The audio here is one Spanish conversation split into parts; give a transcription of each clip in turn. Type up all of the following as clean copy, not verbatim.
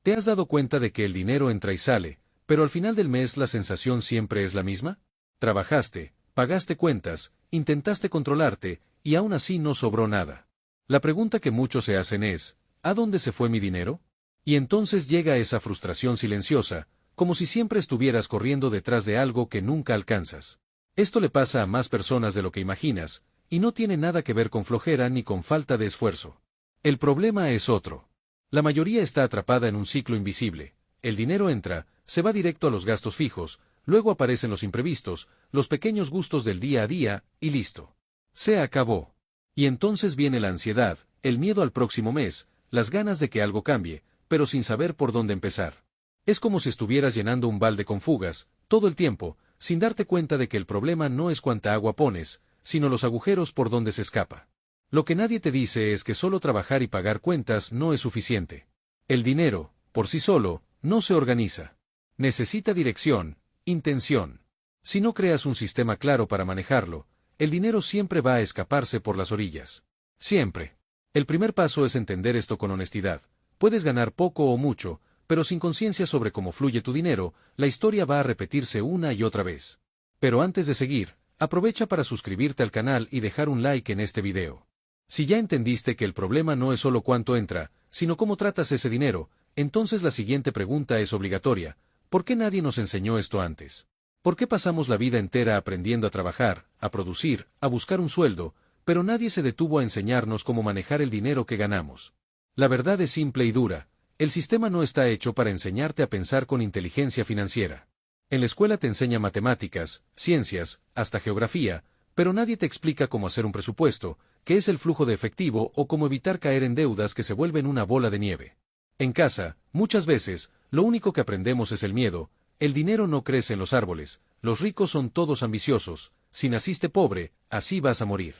¿Te has dado cuenta de que el dinero entra y sale, pero al final del mes la sensación siempre es la misma? Trabajaste, pagaste cuentas, intentaste controlarte, y aún así no sobró nada. La pregunta que muchos se hacen es, ¿a dónde se fue mi dinero? Y entonces llega esa frustración silenciosa, como si siempre estuvieras corriendo detrás de algo que nunca alcanzas. Esto le pasa a más personas de lo que imaginas, y no tiene nada que ver con flojera ni con falta de esfuerzo. El problema es otro. La mayoría está atrapada en un ciclo invisible. El dinero entra, se va directo a los gastos fijos, luego aparecen los imprevistos, los pequeños gustos del día a día, y listo. Se acabó. Y entonces viene la ansiedad, el miedo al próximo mes, las ganas de que algo cambie, pero sin saber por dónde empezar. Es como si estuvieras llenando un balde con fugas, todo el tiempo, sin darte cuenta de que el problema no es cuánta agua pones, sino los agujeros por donde se escapa. Lo que nadie te dice es que solo trabajar y pagar cuentas no es suficiente. El dinero, por sí solo, no se organiza. Necesita dirección, intención. Si no creas un sistema claro para manejarlo, el dinero siempre va a escaparse por las orillas. Siempre. El primer paso es entender esto con honestidad. Puedes ganar poco o mucho, pero sin conciencia sobre cómo fluye tu dinero, la historia va a repetirse una y otra vez. Pero antes de seguir, aprovecha para suscribirte al canal y dejar un like en este video. Si ya entendiste que el problema no es solo cuánto entra, sino cómo tratas ese dinero, entonces la siguiente pregunta es obligatoria. ¿Por qué nadie nos enseñó esto antes? ¿Por qué pasamos la vida entera aprendiendo a trabajar, a producir, a buscar un sueldo, pero nadie se detuvo a enseñarnos cómo manejar el dinero que ganamos? La verdad es simple y dura. El sistema no está hecho para enseñarte a pensar con inteligencia financiera. En la escuela te enseña matemáticas, ciencias, hasta geografía, pero nadie te explica cómo hacer un presupuesto, qué es el flujo de efectivo o cómo evitar caer en deudas que se vuelven una bola de nieve. En casa, muchas veces, lo único que aprendemos es el miedo. El dinero no crece en los árboles, los ricos son todos ambiciosos, si naciste pobre, así vas a morir.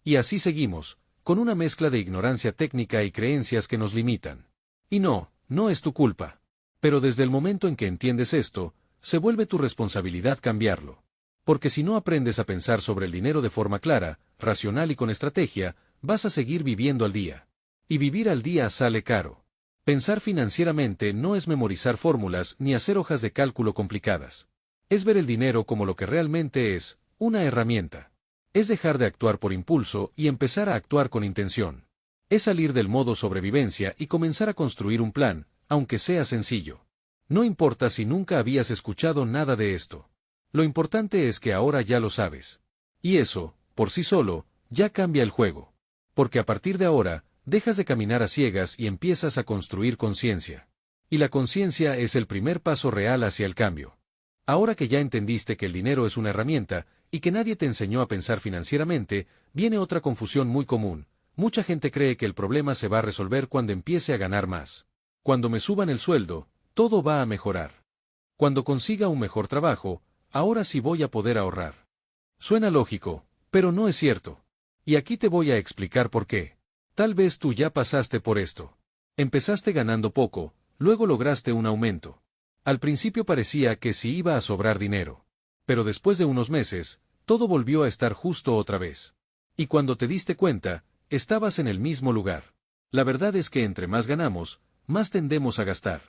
Y así seguimos, con una mezcla de ignorancia técnica y creencias que nos limitan. Y no es tu culpa. Pero desde el momento en que entiendes esto, se vuelve tu responsabilidad cambiarlo. Porque si no aprendes a pensar sobre el dinero de forma clara, racional y con estrategia, vas a seguir viviendo al día. Y vivir al día sale caro. Pensar financieramente no es memorizar fórmulas ni hacer hojas de cálculo complicadas. Es ver el dinero como lo que realmente es, una herramienta. Es dejar de actuar por impulso y empezar a actuar con intención. Es salir del modo sobrevivencia y comenzar a construir un plan, aunque sea sencillo. No importa si nunca habías escuchado nada de esto. Lo importante es que ahora ya lo sabes. Y eso, por sí solo, ya cambia el juego. Porque a partir de ahora, dejas de caminar a ciegas y empiezas a construir conciencia. Y la conciencia es el primer paso real hacia el cambio. Ahora que ya entendiste que el dinero es una herramienta, y que nadie te enseñó a pensar financieramente, viene otra confusión muy común. Mucha gente cree que el problema se va a resolver cuando empiece a ganar más. Cuando me suban el sueldo, todo va a mejorar. Cuando consiga un mejor trabajo, ahora sí voy a poder ahorrar. Suena lógico, pero no es cierto. Y aquí te voy a explicar por qué. Tal vez tú ya pasaste por esto. Empezaste ganando poco, luego lograste un aumento. Al principio parecía que sí iba a sobrar dinero. Pero después de unos meses, todo volvió a estar justo otra vez. Y cuando te diste cuenta, estabas en el mismo lugar. La verdad es que entre más ganamos, más tendemos a gastar.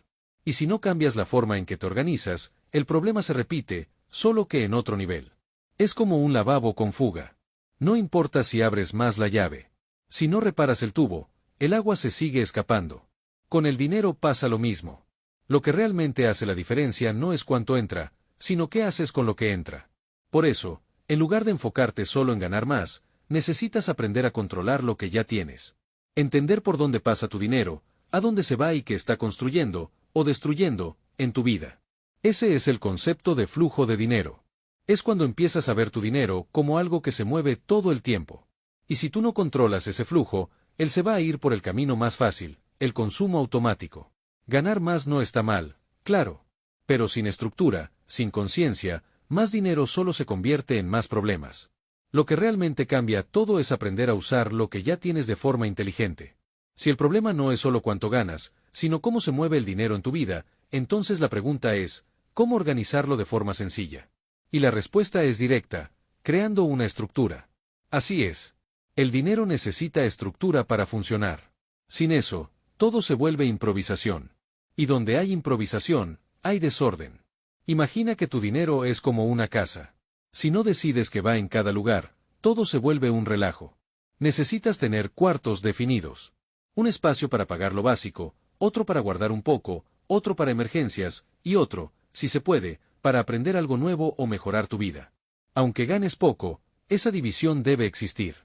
Y si no cambias la forma en que te organizas, el problema se repite, solo que en otro nivel. Es como un lavabo con fuga. No importa si abres más la llave. Si no reparas el tubo, el agua se sigue escapando. Con el dinero pasa lo mismo. Lo que realmente hace la diferencia no es cuánto entra, sino qué haces con lo que entra. Por eso, en lugar de enfocarte solo en ganar más, necesitas aprender a controlar lo que ya tienes. Entender por dónde pasa tu dinero, a dónde se va y qué está construyendo, o destruyendo, en tu vida. Ese es el concepto de flujo de dinero. Es cuando empiezas a ver tu dinero como algo que se mueve todo el tiempo. Y si tú no controlas ese flujo, él se va a ir por el camino más fácil, el consumo automático. Ganar más no está mal, claro. Pero sin estructura, sin conciencia, más dinero solo se convierte en más problemas. Lo que realmente cambia todo es aprender a usar lo que ya tienes de forma inteligente. Si el problema no es solo cuánto ganas, sino cómo se mueve el dinero en tu vida, entonces la pregunta es, ¿cómo organizarlo de forma sencilla? Y la respuesta es directa, creando una estructura. Así es. El dinero necesita estructura para funcionar. Sin eso, todo se vuelve improvisación. Y donde hay improvisación, hay desorden. Imagina que tu dinero es como una casa. Si no decides que va en cada lugar, todo se vuelve un relajo. Necesitas tener cuartos definidos. Un espacio para pagar lo básico, otro para guardar un poco, otro para emergencias, y otro, si se puede, para aprender algo nuevo o mejorar tu vida. Aunque ganes poco, esa división debe existir.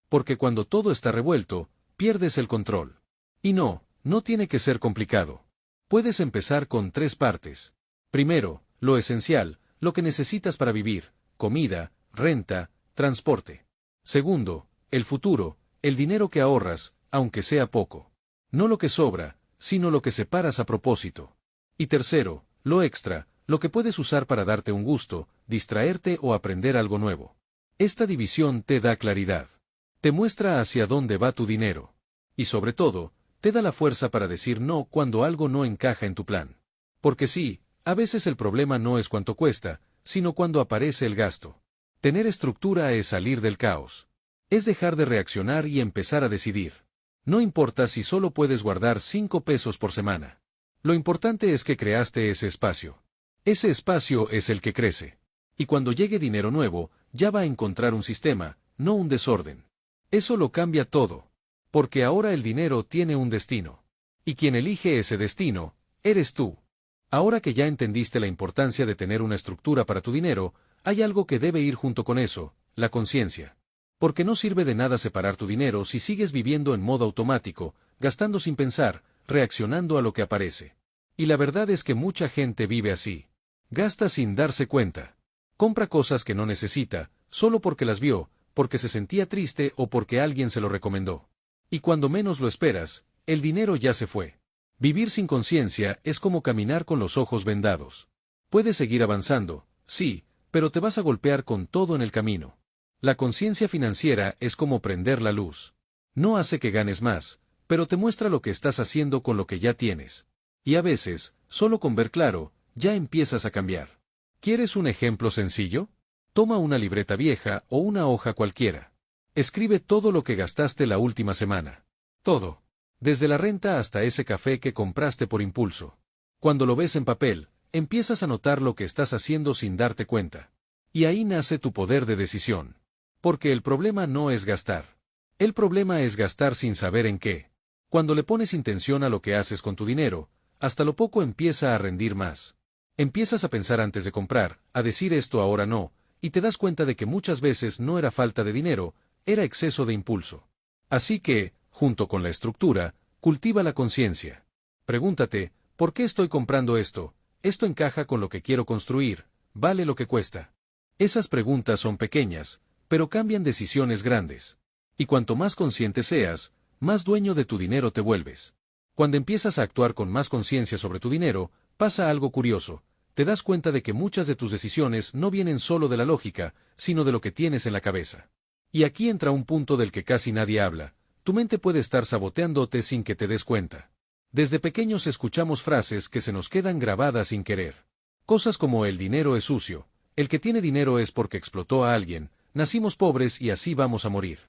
Porque cuando todo está revuelto, pierdes el control. Y no tiene que ser complicado. Puedes empezar con 3 partes. Primero, lo esencial, lo que necesitas para vivir, comida, renta, transporte. Segundo, el futuro, el dinero que ahorras, aunque sea poco. No lo que sobra, sino lo que separas a propósito. Y tercero, lo extra, lo que puedes usar para darte un gusto, distraerte o aprender algo nuevo. Esta división te da claridad. Te muestra hacia dónde va tu dinero. Y sobre todo, te da la fuerza para decir no cuando algo no encaja en tu plan. Porque sí, a veces el problema no es cuánto cuesta, sino cuando aparece el gasto. Tener estructura es salir del caos. Es dejar de reaccionar y empezar a decidir. No importa si solo puedes guardar 5 pesos por semana. Lo importante es que creaste ese espacio. Ese espacio es el que crece. Y cuando llegue dinero nuevo, ya va a encontrar un sistema, no un desorden. Eso lo cambia todo. Porque ahora el dinero tiene un destino. Y quien elige ese destino, eres tú. Ahora que ya entendiste la importancia de tener una estructura para tu dinero, hay algo que debe ir junto con eso, la conciencia. Porque no sirve de nada separar tu dinero si sigues viviendo en modo automático, gastando sin pensar, reaccionando a lo que aparece. Y la verdad es que mucha gente vive así. Gasta sin darse cuenta. Compra cosas que no necesita, solo porque las vio, porque se sentía triste o porque alguien se lo recomendó. Y cuando menos lo esperas, el dinero ya se fue. Vivir sin conciencia es como caminar con los ojos vendados. Puedes seguir avanzando, sí, pero te vas a golpear con todo en el camino. La conciencia financiera es como prender la luz. No hace que ganes más, pero te muestra lo que estás haciendo con lo que ya tienes. Y a veces, solo con ver claro, ya empiezas a cambiar. ¿Quieres un ejemplo sencillo? Toma una libreta vieja o una hoja cualquiera. Escribe todo lo que gastaste la última semana. Todo. Desde la renta hasta ese café que compraste por impulso. Cuando lo ves en papel, empiezas a notar lo que estás haciendo sin darte cuenta. Y ahí nace tu poder de decisión. Porque el problema no es gastar. El problema es gastar sin saber en qué. Cuando le pones intención a lo que haces con tu dinero, hasta lo poco empieza a rendir más. Empiezas a pensar antes de comprar, a decir esto ahora no, y te das cuenta de que muchas veces no era falta de dinero, era exceso de impulso. Así que, junto con la estructura, cultiva la conciencia. Pregúntate, ¿por qué estoy comprando esto? ¿Esto encaja con lo que quiero construir? ¿Vale lo que cuesta? Esas preguntas son pequeñas, pero cambian decisiones grandes. Y cuanto más consciente seas, más dueño de tu dinero te vuelves. Cuando empiezas a actuar con más conciencia sobre tu dinero, pasa algo curioso. Te das cuenta de que muchas de tus decisiones no vienen solo de la lógica, sino de lo que tienes en la cabeza. Y aquí entra un punto del que casi nadie habla. Tu mente puede estar saboteándote sin que te des cuenta. Desde pequeños escuchamos frases que se nos quedan grabadas sin querer. Cosas como el dinero es sucio, el que tiene dinero es porque explotó a alguien, nacimos pobres y así vamos a morir.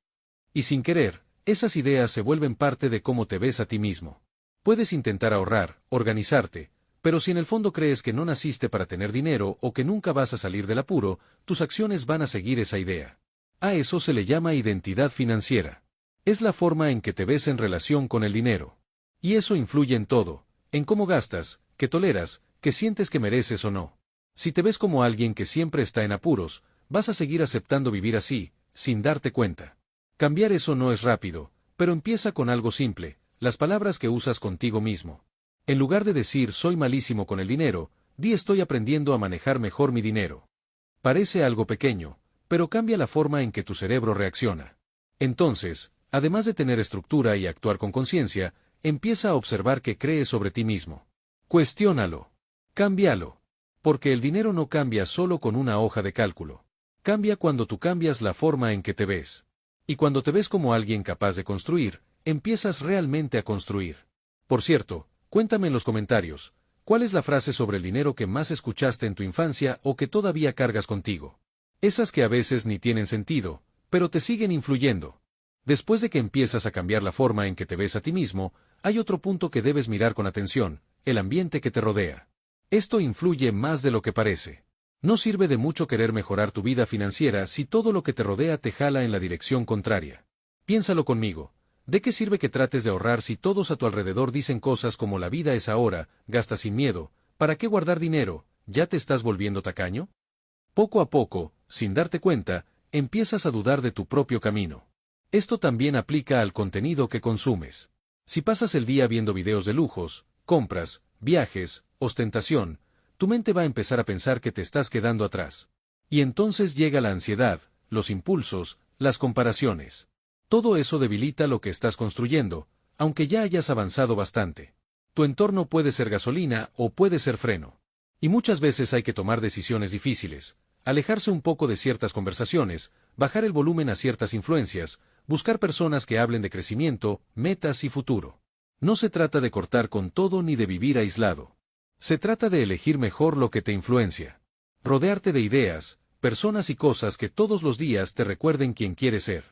Y sin querer, esas ideas se vuelven parte de cómo te ves a ti mismo. Puedes intentar ahorrar, organizarte, pero si en el fondo crees que no naciste para tener dinero o que nunca vas a salir del apuro, tus acciones van a seguir esa idea. A eso se le llama identidad financiera. Es la forma en que te ves en relación con el dinero. Y eso influye en todo, en cómo gastas, qué toleras, qué sientes que mereces o no. Si te ves como alguien que siempre está en apuros, vas a seguir aceptando vivir así, sin darte cuenta. Cambiar eso no es rápido, pero empieza con algo simple, las palabras que usas contigo mismo. En lugar de decir soy malísimo con el dinero, di estoy aprendiendo a manejar mejor mi dinero. Parece algo pequeño, pero cambia la forma en que tu cerebro reacciona. Entonces, además de tener estructura y actuar con conciencia, empieza a observar qué crees sobre ti mismo. Cuestiónalo. Cámbialo. Porque el dinero no cambia solo con una hoja de cálculo. Cambia cuando tú cambias la forma en que te ves. Y cuando te ves como alguien capaz de construir, empiezas realmente a construir. Por cierto, cuéntame en los comentarios, ¿cuál es la frase sobre el dinero que más escuchaste en tu infancia o que todavía cargas contigo? Esas que a veces ni tienen sentido, pero te siguen influyendo. Después de que empiezas a cambiar la forma en que te ves a ti mismo, hay otro punto que debes mirar con atención, el ambiente que te rodea. Esto influye más de lo que parece. No sirve de mucho querer mejorar tu vida financiera si todo lo que te rodea te jala en la dirección contraria. Piénsalo conmigo. ¿De qué sirve que trates de ahorrar si todos a tu alrededor dicen cosas como la vida es ahora, gasta sin miedo? ¿Para qué guardar dinero? ¿Ya te estás volviendo tacaño? Poco a poco, sin darte cuenta, empiezas a dudar de tu propio camino. Esto también aplica al contenido que consumes. Si pasas el día viendo videos de lujos, compras, viajes, ostentación, tu mente va a empezar a pensar que te estás quedando atrás. Y entonces llega la ansiedad, los impulsos, las comparaciones. Todo eso debilita lo que estás construyendo, aunque ya hayas avanzado bastante. Tu entorno puede ser gasolina o puede ser freno. Y muchas veces hay que tomar decisiones difíciles, alejarse un poco de ciertas conversaciones, bajar el volumen a ciertas influencias, buscar personas que hablen de crecimiento, metas y futuro. No se trata de cortar con todo ni de vivir aislado. Se trata de elegir mejor lo que te influencia. Rodearte de ideas, personas y cosas que todos los días te recuerden quién quieres ser.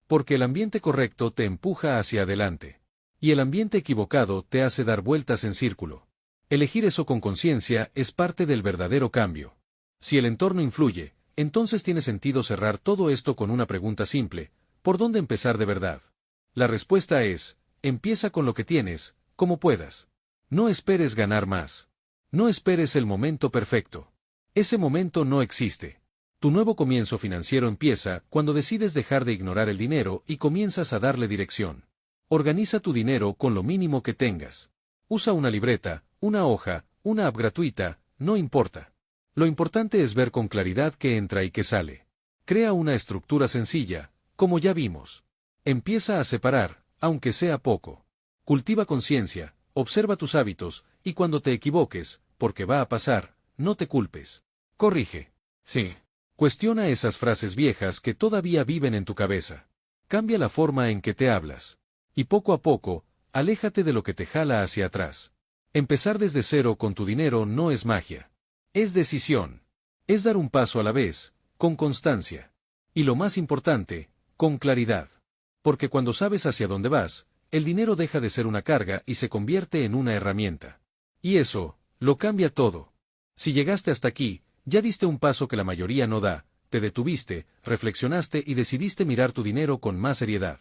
Porque el ambiente correcto te empuja hacia adelante. Y el ambiente equivocado te hace dar vueltas en círculo. Elegir eso con conciencia es parte del verdadero cambio. Si el entorno influye, entonces tiene sentido cerrar todo esto con una pregunta simple: ¿por dónde empezar de verdad? La respuesta es: empieza con lo que tienes, como puedas. No esperes ganar más. No esperes el momento perfecto. Ese momento no existe. Tu nuevo comienzo financiero empieza cuando decides dejar de ignorar el dinero y comienzas a darle dirección. Organiza tu dinero con lo mínimo que tengas. Usa una libreta, una hoja, una app gratuita, no importa. Lo importante es ver con claridad qué entra y qué sale. Crea una estructura sencilla, como ya vimos. Empieza a separar, aunque sea poco. Cultiva conciencia, observa tus hábitos, y cuando te equivoques, porque va a pasar, no te culpes. Corrige. Sí. Cuestiona esas frases viejas que todavía viven en tu cabeza. Cambia la forma en que te hablas. Y poco a poco, aléjate de lo que te jala hacia atrás. Empezar desde cero con tu dinero no es magia. Es decisión. Es dar un paso a la vez, con constancia. Y lo más importante, con claridad. Porque cuando sabes hacia dónde vas, el dinero deja de ser una carga y se convierte en una herramienta. Y eso, lo cambia todo. Si llegaste hasta aquí, ya diste un paso que la mayoría no da, te detuviste, reflexionaste y decidiste mirar tu dinero con más seriedad.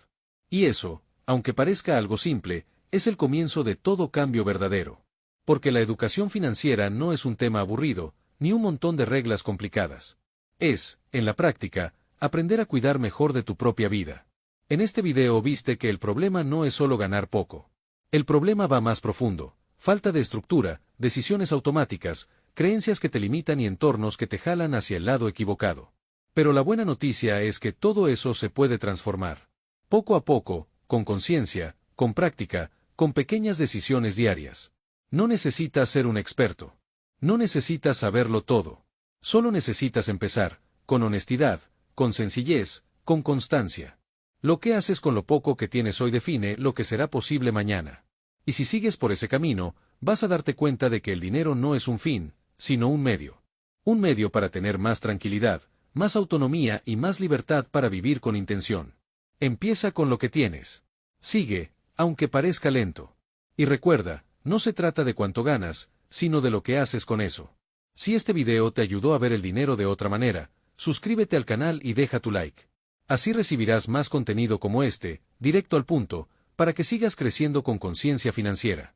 Y eso, aunque parezca algo simple, es el comienzo de todo cambio verdadero. Porque la educación financiera no es un tema aburrido, ni un montón de reglas complicadas. Es, en la práctica, aprender a cuidar mejor de tu propia vida. En este video viste que el problema no es solo ganar poco. El problema va más profundo: falta de estructura, decisiones automáticas, creencias que te limitan y entornos que te jalan hacia el lado equivocado. Pero la buena noticia es que todo eso se puede transformar. Poco a poco, con conciencia, con práctica, con pequeñas decisiones diarias. No necesitas ser un experto. No necesitas saberlo todo. Solo necesitas empezar, con honestidad, con sencillez, con constancia. Lo que haces con lo poco que tienes hoy define lo que será posible mañana. Y si sigues por ese camino, vas a darte cuenta de que el dinero no es un fin, sino un medio. Un medio para tener más tranquilidad, más autonomía y más libertad para vivir con intención. Empieza con lo que tienes. Sigue, aunque parezca lento. Y recuerda, no se trata de cuánto ganas, sino de lo que haces con eso. Si este video te ayudó a ver el dinero de otra manera, suscríbete al canal y deja tu like. Así recibirás más contenido como este, directo al punto, para que sigas creciendo con conciencia financiera.